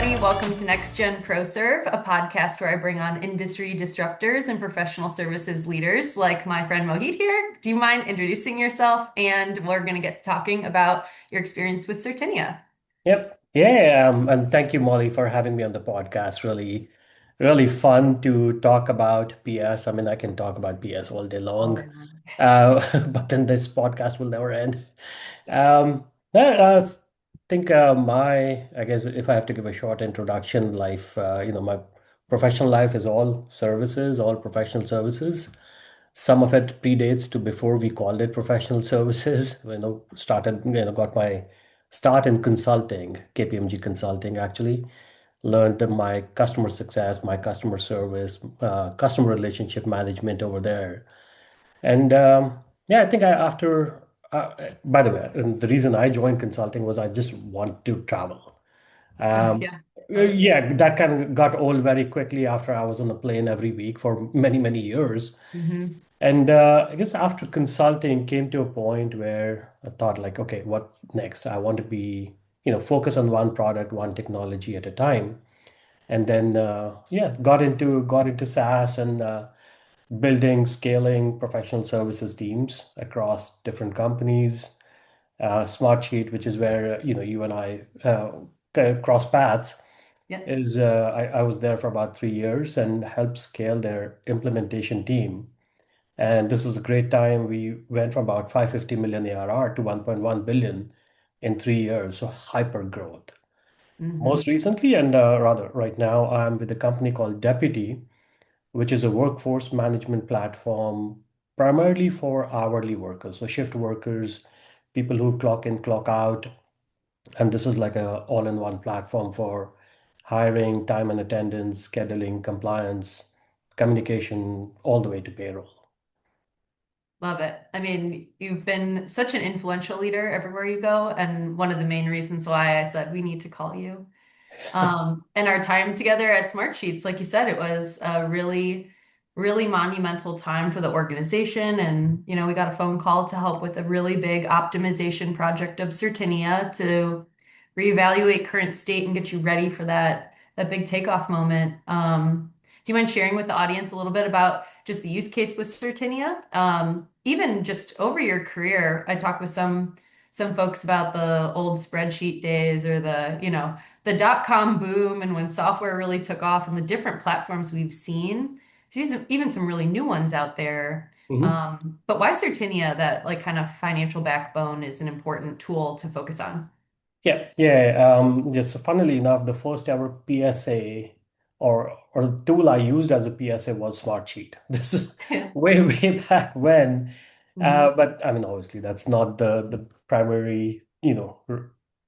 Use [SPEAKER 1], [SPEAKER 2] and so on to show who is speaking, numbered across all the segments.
[SPEAKER 1] everybody. Welcome to NextGen ProServ, a podcast where I bring on industry disruptors and professional services leaders like my friend Mohit here. Do you mind introducing yourself? And we're going to get to talking about your experience with Certinia.
[SPEAKER 2] Yep. Yeah. And thank you, Molly, for having me on the podcast. Really fun to talk about PS. I mean, I can talk about PS all day
[SPEAKER 1] All
[SPEAKER 2] long,
[SPEAKER 1] day long.
[SPEAKER 2] but then this podcast will never end. I think I guess if I have to give a short introduction, my professional life is all services, all professional services. Some of it predates to before we called it professional services. Got my start in consulting, KPMG consulting actually. Learned my customer success, my customer service, customer relationship management over there. And yeah, I think by the way, and the reason I joined consulting was I just want to travel.
[SPEAKER 1] Oh,
[SPEAKER 2] Um,
[SPEAKER 1] yeah. Totally.
[SPEAKER 2] yeah, that kind of got old very quickly after I was on the plane every week for many, many years.
[SPEAKER 1] Hmm.
[SPEAKER 2] And I guess after consulting came to a point where I thought like, okay, what next? I want to be, focus on one product, one technology at a time. And then yeah, got into SaaS and building, scaling professional services teams across different companies. Smartsheet, which is where you and I kind of cross paths,
[SPEAKER 1] Yeah.
[SPEAKER 2] is I was there for about 3 years and helped scale their implementation team. And this was a great time. We went from about 550 million ARR to 1.1 billion in 3 years. So hyper growth. Most
[SPEAKER 1] Hmm.
[SPEAKER 2] recently, and rather right now, I'm with a company called Deputy, which is a workforce management platform primarily for hourly workers, so shift workers, people who clock in, clock out. And this is like a all-in-one platform for hiring, time and attendance, scheduling, compliance, communication, all the way to payroll.
[SPEAKER 1] Love it. I mean, you've been such an influential leader everywhere you go. And one of the main reasons why I said we need to call you. And our time together at Smartsheets, like you said, it was a really, really monumental time for the organization. And, we got a phone call to help with a really big optimization project of Certinia to reevaluate current state and get you ready for that big takeoff moment. Do you mind sharing with the audience a little bit about just the use case with Certinia? Even just over your career, I talked with some folks about the old spreadsheet days or the dot-com boom and when software really took off and the different platforms we've seen. There's even some really new ones out there.
[SPEAKER 2] Mhm.
[SPEAKER 1] But why Certinia, that like kind of financial backbone is an important tool to focus on?
[SPEAKER 2] Yeah, yeah. Just funnily enough, the first ever PSA or tool I used as a PSA was Smartsheet. This is
[SPEAKER 1] Yeah.
[SPEAKER 2] way back when.
[SPEAKER 1] Hmm.
[SPEAKER 2] But I mean, obviously, that's not the primary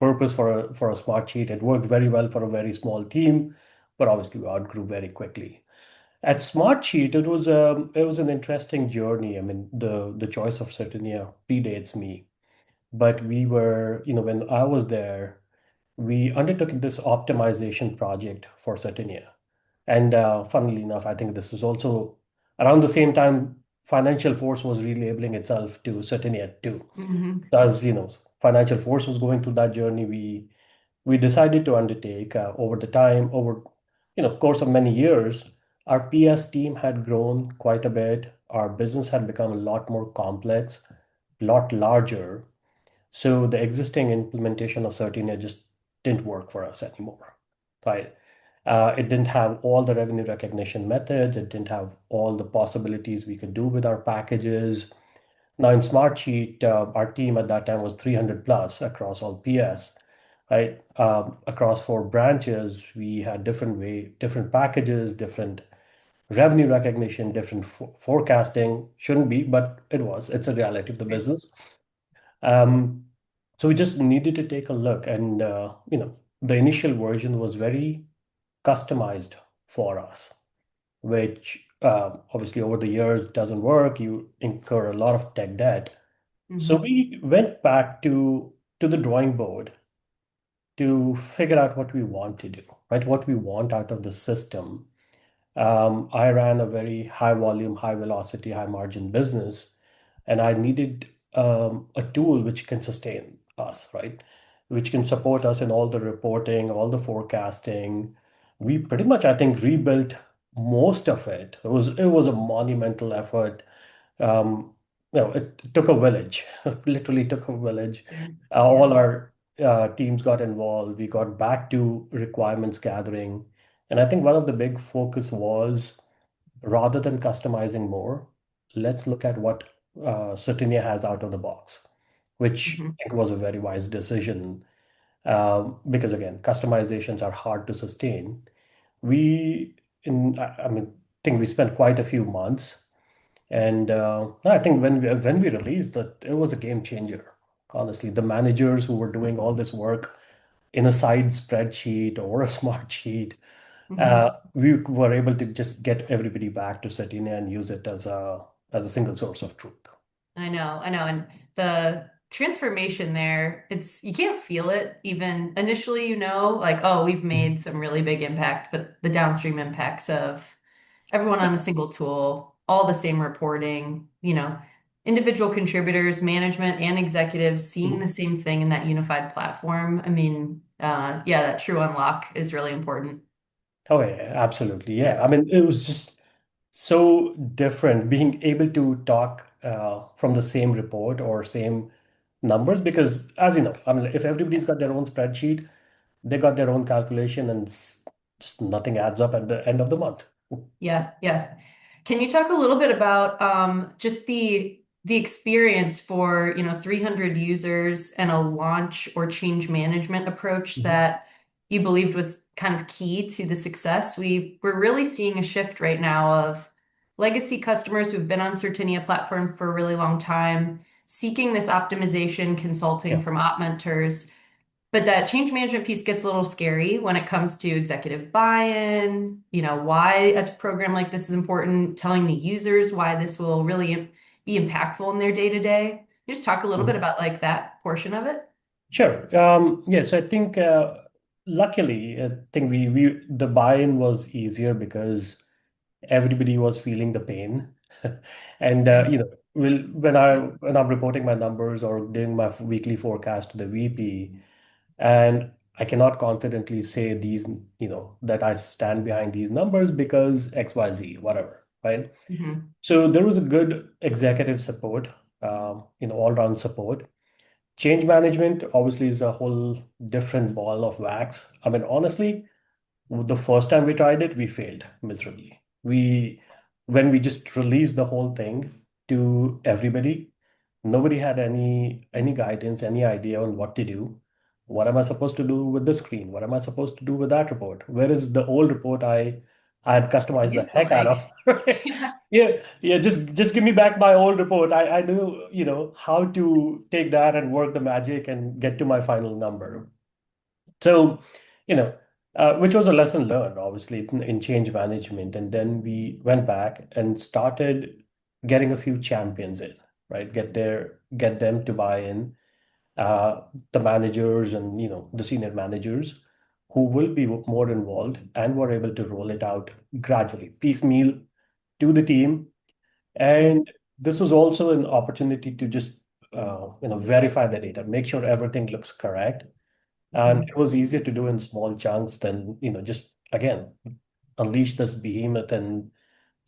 [SPEAKER 2] purpose for a Smartsheet. It worked very well for a very small team, but obviously we outgrew very quickly. At Smartsheet, it was an interesting journey. I mean, the choice of Certinia predates me. But when I was there, we undertook this optimization project for Certinia. And funnily enough, I think this was also around the same time Financial Force was relabeling itself to Certinia too.
[SPEAKER 1] Hmm.
[SPEAKER 2] As Financial Force was going through that journey, we decided to undertake over course of many years, our PS team had grown quite a bit. Our business had become a lot more complex, a lot larger. So the existing implementation of Certinia just didn't work for us anymore, right? It didn't have all the revenue recognition methods. It didn't have all the possibilities we could do with our packages. Now in Smartsheet, our team at that time was 300 plus across all PS, right? Across 4 branches, we had different packages, different revenue recognition, different forecasting. Shouldn't be, but it was. It's a reality of the business. Um, so we just needed to take a look, and the initial version was very customized for us, which obviously over the years doesn't work. You incur a lot of tech debt. So
[SPEAKER 1] Hmm.
[SPEAKER 2] we went back to the drawing board to figure out what we want to do, right? What we want out of the system. I ran a very high volume, high velocity, high margin business, and I needed a tool which can sustain us, right? which can support us in all the reporting, all the forecasting. We pretty much, I think, rebuilt most of it. It was a monumental effort. Um, it took a village, literally took a village.
[SPEAKER 1] Sure.
[SPEAKER 2] All
[SPEAKER 1] Yeah.
[SPEAKER 2] our teams got involved. We got back to requirements gathering. And I think one of the big focus was rather than customizing more, let's look at what Certinia has out of the box, which
[SPEAKER 1] Mhm.
[SPEAKER 2] I think was a very wise decision because again, customizations are hard to sustain. We, I mean, think we spent quite a few months, and I think when we released that, it was a game changer. Honestly, the managers who were doing all this work in a side spreadsheet or a smart sheet,
[SPEAKER 1] Mhm.
[SPEAKER 2] we were able to just get everybody back to Certina and use it as a single source of truth.
[SPEAKER 1] I know. And the transformation there, it's you can't feel it even initially, like, oh, we've
[SPEAKER 2] Mhm.
[SPEAKER 1] made some really big impact, but the downstream impacts of everyone on a single tool, all the same reporting, individual contributors, management, and executives seeing the
[SPEAKER 2] Mhm.
[SPEAKER 1] same thing in that unified platform. I mean, yeah, that true unlock is really important.
[SPEAKER 2] Oh yeah, absolutely. Yeah.
[SPEAKER 1] Yeah.
[SPEAKER 2] I mean, it was just so different being able to talk from the same report or same numbers because as you know, I mean, if everybody's got their own spreadsheet, they got their own calculation and just nothing adds up at the end of the month.
[SPEAKER 1] Yeah, yeah. Can you talk a little bit about just the experience for, 300 users and a launch or change management approach
[SPEAKER 2] Mhm.
[SPEAKER 1] that you believed was kind of key to the success? We're really seeing a shift right now of legacy customers who've been on Certinia platform for a really long time, seeking this optimization consulting
[SPEAKER 2] Yeah.
[SPEAKER 1] from OpMentors, but that change management piece gets a little scary when it comes to executive buy-in, why a program like this is important, telling the users why this will really be impactful in their day-to-day. You just talk a little bit
[SPEAKER 2] Mhm.
[SPEAKER 1] about like that portion of it.
[SPEAKER 2] Sure. Yes, I think luckily, I think we the buy-in was easier because everybody was feeling the pain. And
[SPEAKER 1] Okay.
[SPEAKER 2] when I
[SPEAKER 1] Yep.
[SPEAKER 2] when I'm reporting my numbers or doing my weekly forecast to the VP, and I cannot confidently say that I stand behind these numbers because XYZ, whatever, right?
[SPEAKER 1] Hmm.
[SPEAKER 2] So there was a good executive support, all-round support. Change management obviously is a whole different ball of wax. I mean, honestly, the first time we tried it, we failed miserably. When we just released the whole thing to everybody, nobody had any guidance, any idea on what to do. What am I supposed to do with this screen? What am I supposed to do with that report? Where is the old report I had customized
[SPEAKER 1] You
[SPEAKER 2] the
[SPEAKER 1] still
[SPEAKER 2] heck out of?
[SPEAKER 1] like.
[SPEAKER 2] Right?
[SPEAKER 1] Yeah.
[SPEAKER 2] Yeah, yeah, just give me back my old report. I knew, how to take that and work the magic and get to my final number. So, you know, which was a lesson learned, obviously, in change management. And then we went back and started getting a few champions in, right? Get them to buy in, the managers and, the senior managers who will be more involved and were able to roll it out gradually, piecemeal to the team.
[SPEAKER 1] Mhm.
[SPEAKER 2] And this was also an opportunity to just, verify the data, make sure everything looks correct, and
[SPEAKER 1] Mhm.
[SPEAKER 2] it was easier to do in small chunks than, just again, unleash this behemoth and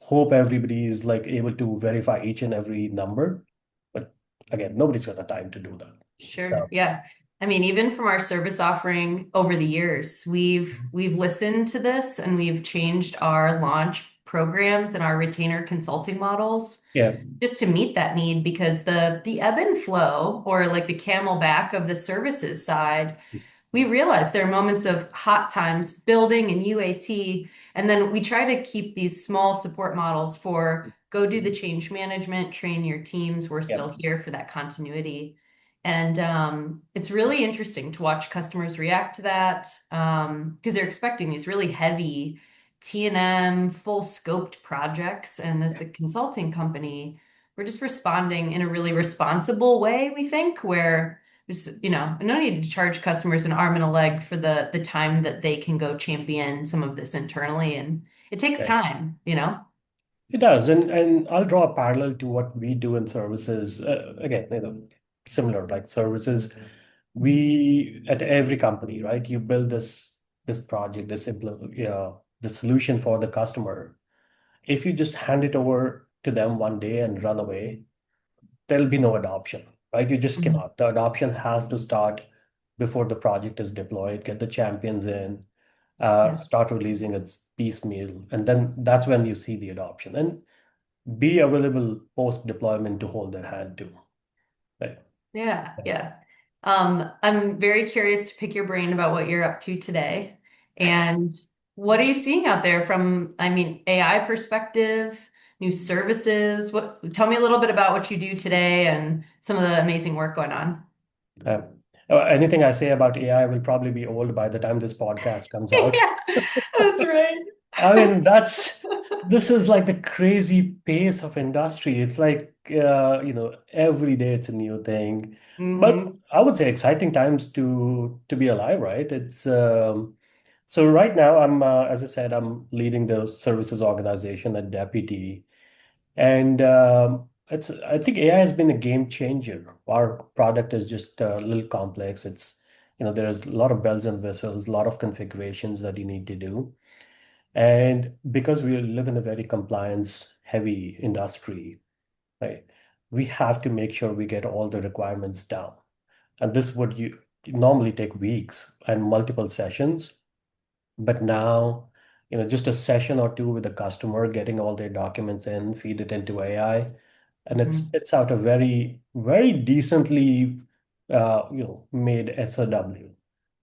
[SPEAKER 2] hope everybody is like able to verify each and every number. But again, nobody's got the time to do that.
[SPEAKER 1] Sure.
[SPEAKER 2] So,
[SPEAKER 1] Yeah. I mean, even from our service offering over the years, we've listened to this and we've changed our launch programs and our retainer consulting models
[SPEAKER 2] yeah.
[SPEAKER 1] just to meet that need because the ebb and flow or like the camelback of the services side, we realize there are moments of hot times building and UAT, and then we try to keep these small support models for go do the change management, train your teams. We're
[SPEAKER 2] Yeah.
[SPEAKER 1] still here for that continuity. And it's really interesting to watch customers react to that because they're expecting these really heavy T&M, full scoped projects. And as the consulting company, we're just responding in a really responsible way, we think, where there's, no need to charge customers an arm and a leg for the time that they can go champion some of this internally. And it takes
[SPEAKER 2] Yeah.
[SPEAKER 1] time.
[SPEAKER 2] It does, and I'll draw a parallel to what we do in services. Again, similar like services. we at every company, right? You build this project, the solution for the customer. If you just hand it over to them one day and run away, there'll be no adoption, right? You just
[SPEAKER 1] Mhm.
[SPEAKER 2] cannot. The adoption has to start before the project is deployed, get the champions in,
[SPEAKER 1] Yeah.
[SPEAKER 2] start releasing its piecemeal, and then that's when you see the adoption. And be available post deployment to hold their hand too. Right.
[SPEAKER 1] Yeah, yeah. I'm very curious to pick your brain about what you're up to today. And what are you seeing out there from, I mean, AI perspective, new services? Tell me a little bit about what you do today and some of the amazing work going on.
[SPEAKER 2] Uh, Anything I say about AI will probably be old by the time this podcast comes out.
[SPEAKER 1] Yeah, that's right.
[SPEAKER 2] I mean, this is like the crazy pace of industry. It's like, every day it's a new thing. But
[SPEAKER 1] Hmm.
[SPEAKER 2] I would say exciting times to be alive, right? So right now as I said, I'm leading the services organization at Deputy. And I think AI has been a game changer. Our product is just a little complex. There's a lot of bells and whistles, a lot of configurations that you need to do. And because we live in a very compliance heavy industry, right, we have to make sure we get all the requirements down. And this would you normally take weeks and multiple sessions. But now, just a session or two with the customer, getting all their documents in, feed it into AI, and it
[SPEAKER 1] Hmm.
[SPEAKER 2] spits out a very, very decently, made SOW.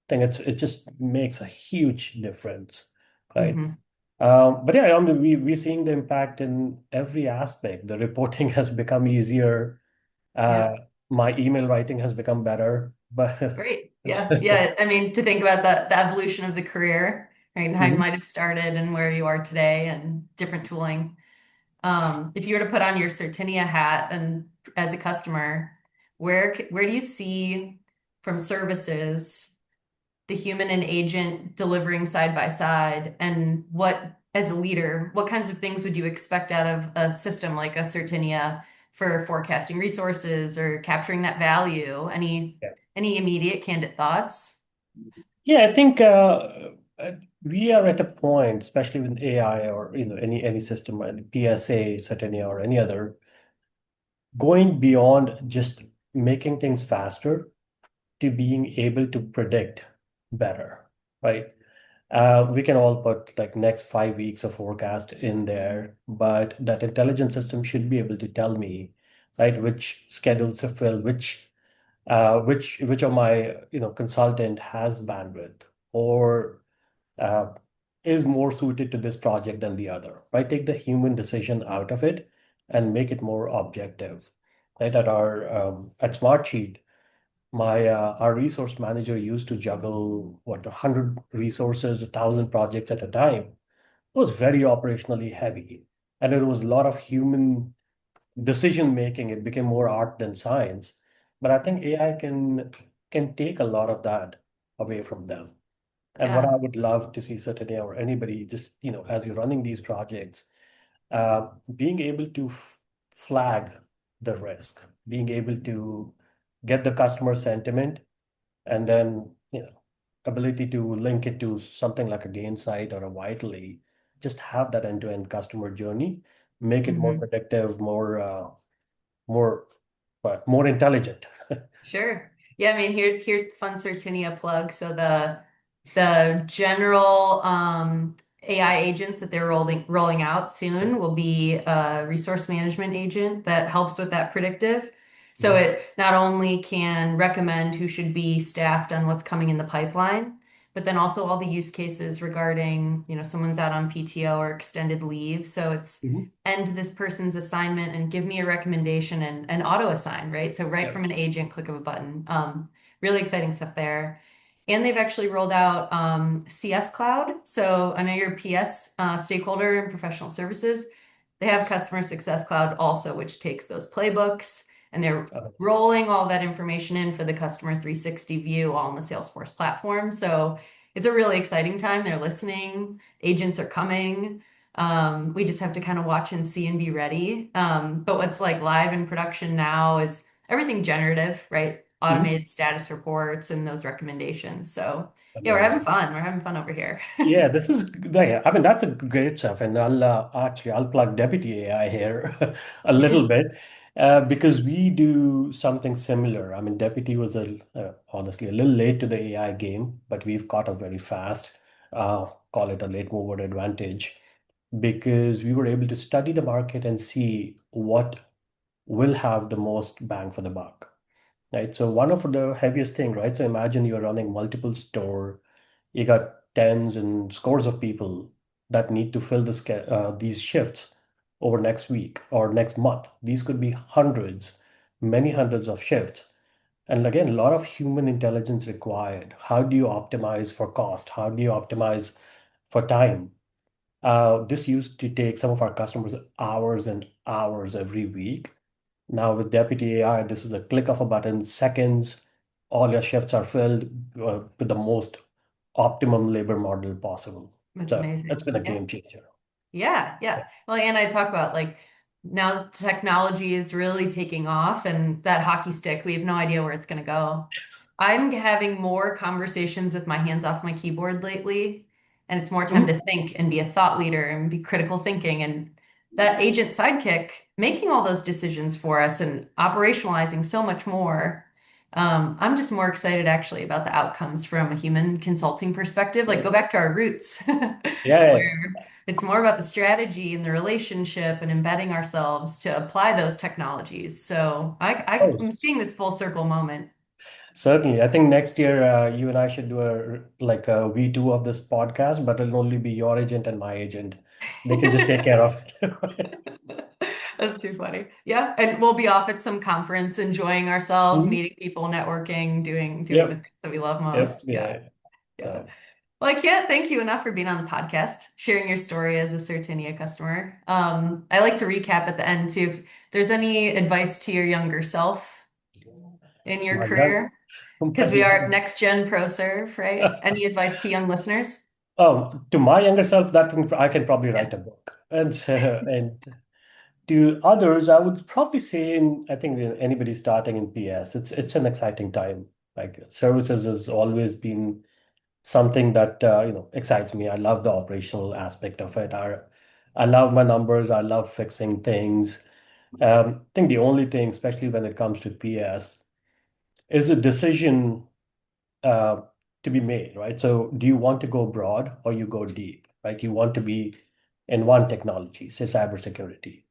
[SPEAKER 2] Think it just makes a huge difference, right?
[SPEAKER 1] Hmm.
[SPEAKER 2] But yeah, we're seeing the impact in every aspect. The reporting has become easier. Uh,
[SPEAKER 1] Yeah.
[SPEAKER 2] my email writing has become better, but
[SPEAKER 1] Great. Yeah. Yeah. I mean, to think about the evolution of the career, right? And how you
[SPEAKER 2] Mhm.
[SPEAKER 1] might have started and where you are today and different tooling. If you were to put on your Certinia hat and as a customer, where do you see from services the human and agent delivering side by side? And what, as a leader, what kinds of things would you expect out of a system like a Certinia for forecasting resources or capturing that value? Any immediate candid thoughts?
[SPEAKER 2] Yeah, I think uh, we are at a point, especially with AI or any system, like PSA, Certinia, or any other, going beyond just making things faster to being able to predict better, right? We can all put like next 5 weeks of forecast in there, but that intelligent system should be able to tell me, right, which schedules to fill, which of my consultant has bandwidth or uh, is more suited to this project than the other, right? Take the human decision out of it and make it more objective, right? At Smartsheet, our resource manager used to juggle 100 resources, 1,000 projects at a time. It was very operationally heavy, and it was a lot of human decision making. It became more art than science. But I think AI can take a lot of that away from them. And what
[SPEAKER 1] Yeah.
[SPEAKER 2] I would love to see Satya or anybody, just as you're running these projects, being able to flag the risk, being able to get the customer sentiment, and then ability to link it to something like a Gainsight or a Vitally, just have that end-to-end customer journey, make it more
[SPEAKER 1] Hmm.
[SPEAKER 2] predictive, more more intelligent.
[SPEAKER 1] Sure. Yeah, I mean, here's the fun Certinia plug. So the general AI agents that they're rolling out soon will be a resource management agent that helps with that predictive. So
[SPEAKER 2] Mhm.
[SPEAKER 1] it not only can recommend who should be staffed on what's coming in the pipeline, but then also all the use cases regarding, someone's out on PTO or extended leave. So it's
[SPEAKER 2] Mhm.
[SPEAKER 1] end this person's assignment and give me a recommendation and auto assign, right? So right
[SPEAKER 2] Yeah.
[SPEAKER 1] from an agent, click of a button. Really exciting stuff there. And they've actually rolled out CS Cloud. So I know you're a PS stakeholder in professional services. They have Customer Success Cloud also, which takes those playbooks and they're
[SPEAKER 2] Amazing.
[SPEAKER 1] rolling all that information in for the customer 360 view all on the Salesforce platform. So it's a really exciting time. They're listening, agents are coming. We just have to kind of watch and see and be ready. But what's like live in production now is everything generative, right?
[SPEAKER 2] Mhm.
[SPEAKER 1] automated status reports and those recommendations. So yeah, we're having
[SPEAKER 2] Amazing.
[SPEAKER 1] fun. We're having fun over here.
[SPEAKER 2] Yeah, this is, yeah, I mean, that's a great stuff. And I'll plug Deputy AI here a little bit because we do something similar. I mean, Deputy was honestly a little late to the AI game, but we've caught up very fast. Call it a late mover advantage because we were able to study the market and see what will have the most bang for the buck. Right. So one of the heaviest thing, right? So imagine you're running multiple store, you got tens and scores of people that need to fill these shifts over next week or next month. These could be hundreds, many hundreds of shifts. And again, a lot of human intelligence required. How do you optimize for cost? How do you optimize for time? This used to take some of our customers hours and hours every week. Now with Deputy AI, this is a click of a button, seconds, all your shifts are filled with the most optimum labor model possible.
[SPEAKER 1] That's
[SPEAKER 2] So that's
[SPEAKER 1] amazing.
[SPEAKER 2] been a
[SPEAKER 1] Yeah.
[SPEAKER 2] game changer.
[SPEAKER 1] Yeah, yeah. Well, and I talk about like now technology is really taking off and that hockey stick, we have no idea where it's going to go. I'm having more conversations with my hands off my keyboard lately, and it's more time to
[SPEAKER 2] Mhm.
[SPEAKER 1] think and be a thought leader and be critical thinking. And that agent sidekick making all those decisions for us and operationalizing so much more. I'm just more excited actually about the outcomes from a human consulting perspective. Like go back to our roots,
[SPEAKER 2] Yeah.
[SPEAKER 1] where it's more about the strategy and the relationship and embedding ourselves to apply those technologies. So
[SPEAKER 2] Oh,
[SPEAKER 1] I'm seeing this full circle moment.
[SPEAKER 2] certainly. I think next year you and I should do a V2 of this podcast, but it'll only be your agent and my agent. They can just take care of it.
[SPEAKER 1] That's too funny. Yeah, and we'll be off at some conference, enjoying ourselves,
[SPEAKER 2] Mhm.
[SPEAKER 1] meeting people, networking, doing the
[SPEAKER 2] Yep.
[SPEAKER 1] things that we love
[SPEAKER 2] Yep.
[SPEAKER 1] most. Yeah,
[SPEAKER 2] Yeah.
[SPEAKER 1] yeah.
[SPEAKER 2] Uh,
[SPEAKER 1] Well, I can't thank you enough for being on the podcast, sharing your story as a Certinia customer. I like to recap at the end too. If there's any advice to your younger self in your
[SPEAKER 2] my young,
[SPEAKER 1] career,
[SPEAKER 2] my
[SPEAKER 1] because we are NextGen ProServ, right? Any advice to young listeners?
[SPEAKER 2] To my younger self, I can probably
[SPEAKER 1] Yeah,
[SPEAKER 2] write a book. And to others, I would probably say, I think anybody starting in PS, it's an exciting time. Like services has always been something that excites me. I love the operational aspect of it. I love my numbers. I love fixing things. I think the only thing, especially when it comes to PS, is a decision uh, to be made, right? So do you want to go broad or you go deep, right? You want to be in one technology, say cybersecurity,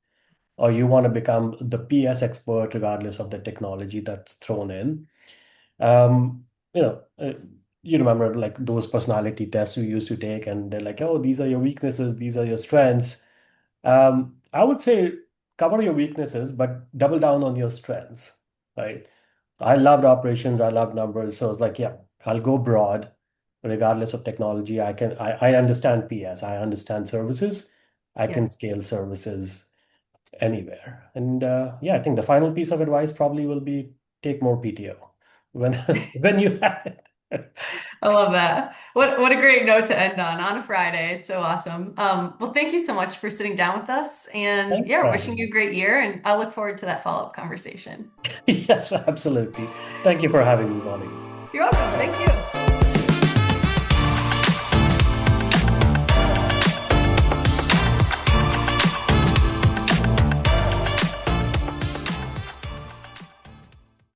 [SPEAKER 2] or you want to become the PS expert regardless of the technology that's thrown in. Um, you know, uh, you remember like those personality tests we used to take, and they're like, oh, these are your weaknesses, these are your strengths. I would say cover your weaknesses, but double down on your strengths, right? I loved operations, I loved numbers. So I was like, yeah, I'll go broad, regardless of technology. I understand PS, I understand services, I
[SPEAKER 1] yeah.
[SPEAKER 2] can scale services anywhere. And yeah, I think the final piece of advice probably will be take more PTO when when you have it.
[SPEAKER 1] I love that. What a great note to end on a Friday. It's so awesome. Well, thank you so much for sitting down with us. And
[SPEAKER 2] Thanks
[SPEAKER 1] yeah,
[SPEAKER 2] for
[SPEAKER 1] we're wishing
[SPEAKER 2] having
[SPEAKER 1] you
[SPEAKER 2] me.
[SPEAKER 1] a great year. And I look forward to that follow-up conversation.
[SPEAKER 2] Yes, absolutely. Thank you for having me, Molly.
[SPEAKER 1] You're welcome. Thank you.